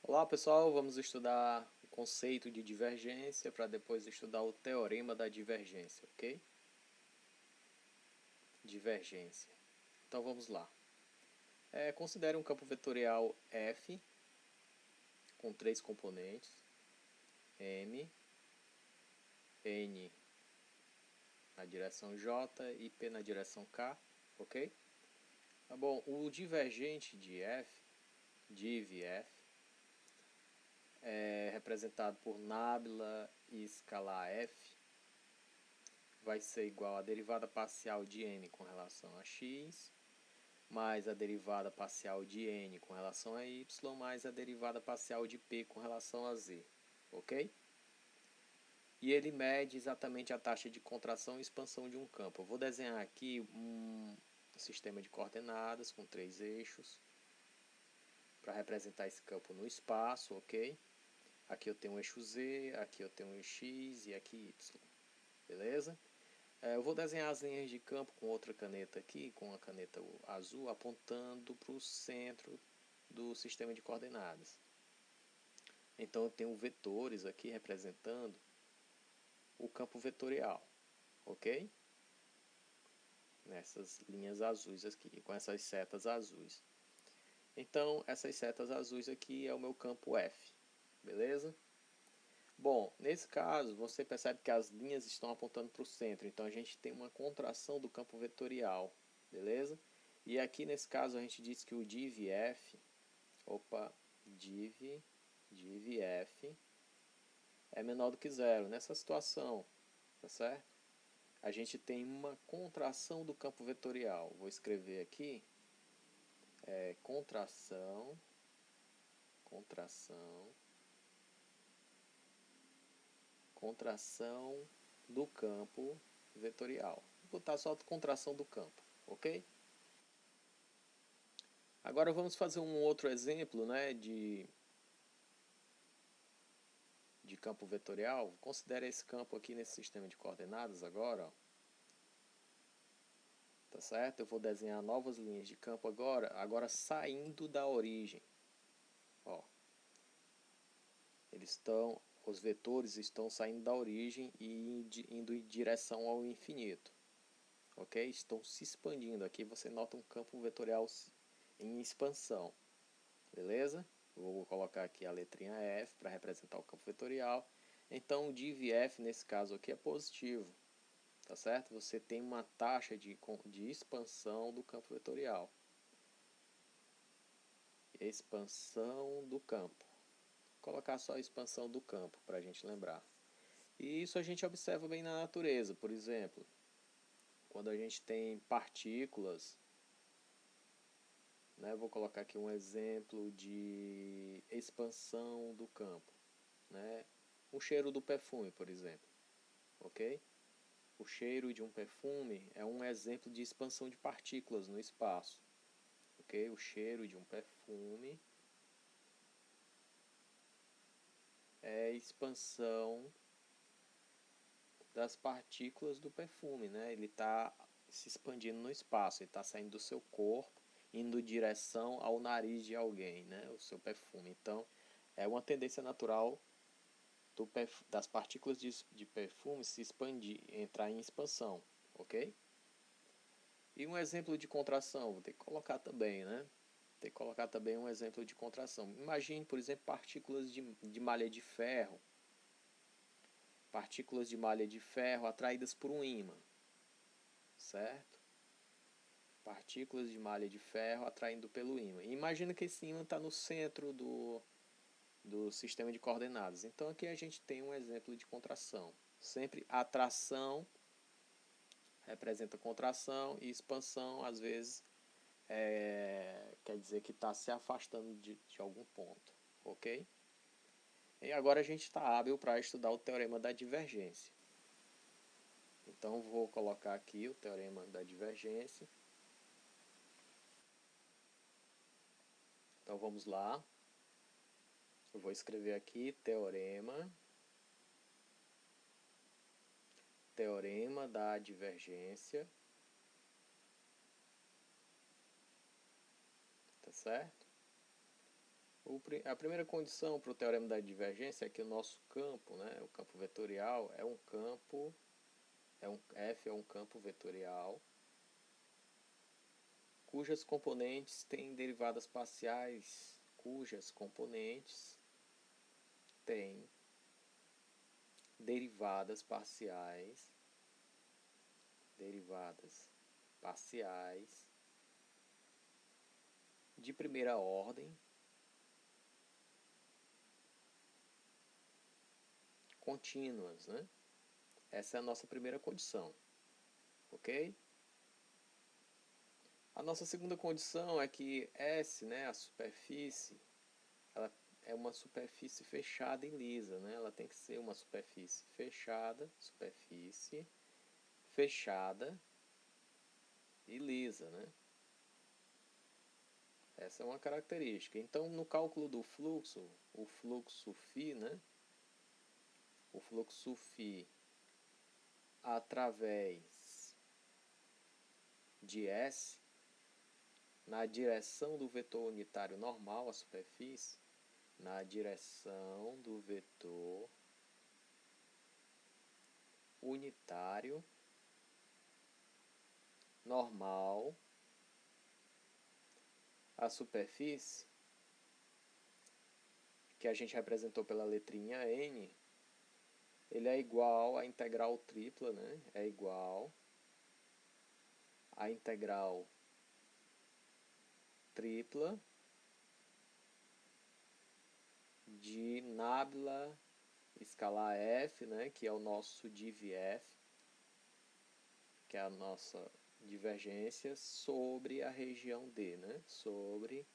Olá pessoal, vamos estudar o conceito de divergência para depois estudar o teorema da divergência, ok? Divergência. Então vamos lá. Considere um campo vetorial F com três componentes, M, N na direção J e P na direção K, ok? Bom, o divergente de F, div F, é representado por nábula e escalar F, vai ser igual a derivada parcial de n com relação a x, mais a derivada parcial de n com relação a y, mais a derivada parcial de p com relação a z, ok? E ele mede exatamente a taxa de contração e expansão de um campo. Eu vou desenhar aqui um sistema de coordenadas com três eixos para representar esse campo no espaço, ok? Aqui eu tenho um eixo z, aqui eu tenho um eixo x e aqui y, beleza? Eu vou desenhar as linhas de campo com outra caneta aqui, com a caneta azul, apontando para o centro do sistema de coordenadas. Então eu tenho vetores aqui representando o campo vetorial, ok? Nessas linhas azuis aqui, com essas setas azuis. Então essas setas azuis aqui é o meu campo F, beleza? Bom, nesse caso você percebe que as linhas estão apontando para o centro, então a gente tem uma contração do campo vetorial, beleza? E aqui nesse caso a gente diz que o div F, div F é menor do que zero nessa situação, tá certo? A gente tem uma contração do campo vetorial. Vou escrever aqui, contração do campo vetorial. Vou botar só a contração do campo, ok? Agora vamos fazer um outro exemplo, né, de campo vetorial. Considere esse campo aqui nesse sistema de coordenadas agora, ó. Tá certo? Eu vou desenhar novas linhas de campo agora saindo da origem. Ó. Os vetores estão saindo da origem e indo em direção ao infinito. Ok? Estão se expandindo. Aqui você nota um campo vetorial em expansão. Beleza? Vou colocar aqui a letrinha F para representar o campo vetorial. Então o div F nesse caso aqui é positivo. Tá certo? Você tem uma taxa de expansão do campo vetorial. Expansão do campo. Vou colocar só a expansão do campo para a gente lembrar. E isso a gente observa bem na natureza, por exemplo, quando a gente tem partículas, né, vou colocar aqui um exemplo de expansão do campo, né, o cheiro do perfume, por exemplo, ok? O cheiro de um perfume é um exemplo de expansão de partículas no espaço, ok? O cheiro de um perfume é expansão das partículas do perfume, né? Ele está se expandindo no espaço, ele está saindo do seu corpo, indo em direção ao nariz de alguém, né? O seu perfume. Então, é uma tendência natural das partículas de perfume se expandir, entrar em expansão, ok? E um exemplo de contração, vou ter que colocar também, né? Tem que colocar também um exemplo de contração. Imagine, por exemplo, partículas de malha de ferro. Partículas de malha de ferro atraídas por um ímã, certo? Partículas de malha de ferro atraindo pelo ímã. E imagina que esse ímã está no centro do sistema de coordenadas. Então aqui a gente tem um exemplo de contração. Sempre atração representa contração e expansão, às vezes, quer dizer que está se afastando de algum ponto, ok? E agora a gente está hábil para estudar o teorema da divergência. Então vou colocar aqui o teorema da divergência. Então vamos lá. Eu vou escrever aqui teorema da divergência. Tá certo? A primeira condição para o teorema da divergência é que o nosso campo, né, o campo vetorial, é um campo, F é um campo vetorial, cujas componentes têm derivadas parciais, derivadas parciais de primeira ordem contínuas, né? Essa é a nossa primeira condição, ok? A nossa segunda condição é que S, né, a superfície, ela é uma superfície fechada e lisa, né? Ela tem que ser uma superfície fechada e lisa, né? Essa é uma característica. Então, no cálculo do fluxo, o fluxo φ, né? O fluxo φ através de S, na direção do vetor unitário normal, a superfície, na direção do vetor unitário normal, a superfície, que a gente representou pela letrinha N, ele é igual à integral tripla, né? É igual à integral tripla de nábila escalar f, né? Que é o nosso div_f, que é a nossa divergência, sobre a região D, né? Sobre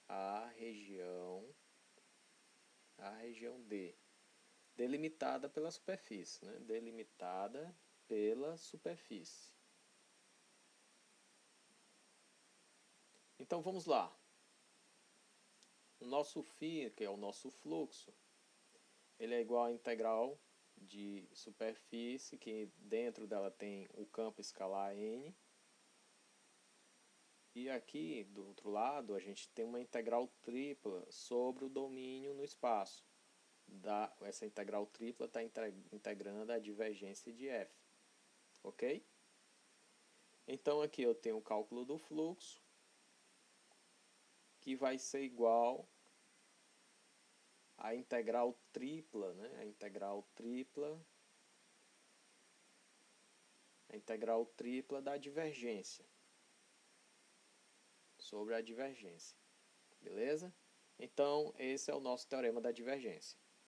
a região D, delimitada pela superfície, né? Delimitada pela superfície. Então vamos lá. O nosso φ, que é o nosso fluxo, ele é igual à integral de superfície, que dentro dela tem o campo escalar n. E aqui, do outro lado, a gente tem uma integral tripla sobre o domínio no espaço. Essa integral tripla está integrando a divergência de f. Ok? Então aqui eu tenho o cálculo do fluxo, que vai ser igual à integral tripla, né? A integral tripla da divergência sobre a divergência. Beleza? Então, esse é o nosso teorema da divergência.